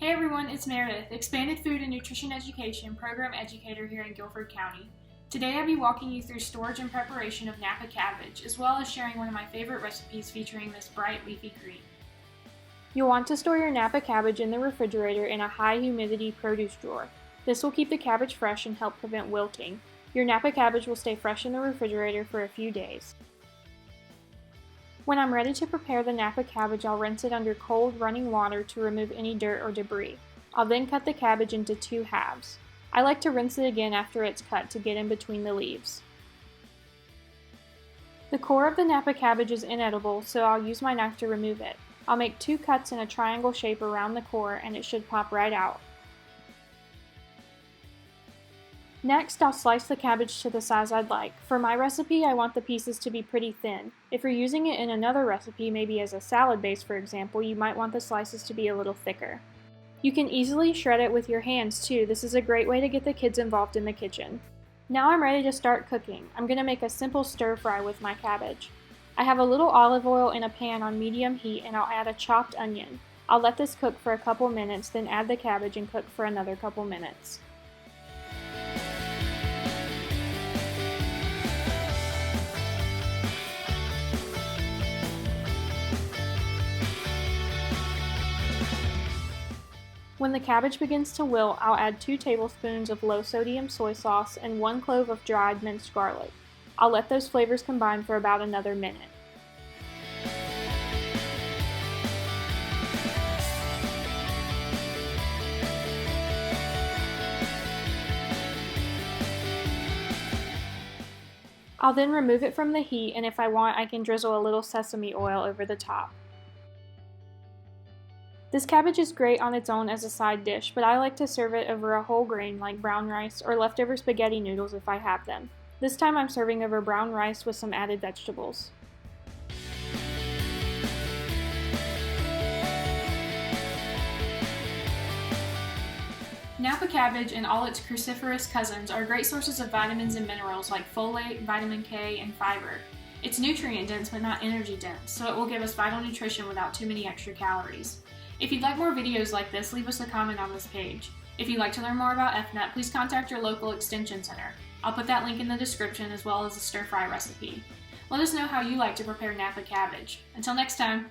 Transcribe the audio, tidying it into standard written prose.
Hey everyone, it's Meredith, Expanded Food and Nutrition Education Program Educator here in Guilford County. Today I'll be walking you through storage and preparation of Napa cabbage, as well as sharing one of my favorite recipes featuring this bright leafy green. You'll want to store your Napa cabbage in the refrigerator in a high humidity produce drawer. This will keep the cabbage fresh and help prevent wilting. Your Napa cabbage will stay fresh in the refrigerator for a few days. When I'm ready to prepare the Napa cabbage, I'll rinse it under cold running water to remove any dirt or debris. I'll then cut the cabbage into 2 halves. I like to rinse it again after it's cut to get in between the leaves. The core of the Napa cabbage is inedible, so I'll use my knife to remove it. I'll make 2 cuts in a triangle shape around the core and it should pop right out. Next, I'll slice the cabbage to the size I'd like. For my recipe, I want the pieces to be pretty thin. If you're using it in another recipe, maybe as a salad base for example, you might want the slices to be a little thicker. You can easily shred it with your hands too. This is a great way to get the kids involved in the kitchen. Now I'm ready to start cooking. I'm going to make a simple stir fry with my cabbage. I have a little olive oil in a pan on medium heat and I'll add a chopped onion. I'll let this cook for a couple minutes, then add the cabbage and cook for another couple minutes. When the cabbage begins to wilt, I'll add 2 tablespoons of low-sodium soy sauce and 1 clove of dried minced garlic. I'll let those flavors combine for about another minute. I'll then remove it from the heat, and if I want, I can drizzle a little sesame oil over the top. This cabbage is great on its own as a side dish, but I like to serve it over a whole grain like brown rice or leftover spaghetti noodles if I have them. This time I'm serving over brown rice with some added vegetables. Napa cabbage and all its cruciferous cousins are great sources of vitamins and minerals like folate, vitamin K, and fiber. It's nutrient dense but not energy dense, so it will give us vital nutrition without too many extra calories. If you'd like more videos like this, leave us a comment on this page. If you'd like to learn more about FNET, please contact your local extension center. I'll put that link in the description as well as a stir-fry recipe. Let us know how you like to prepare Napa cabbage. Until next time!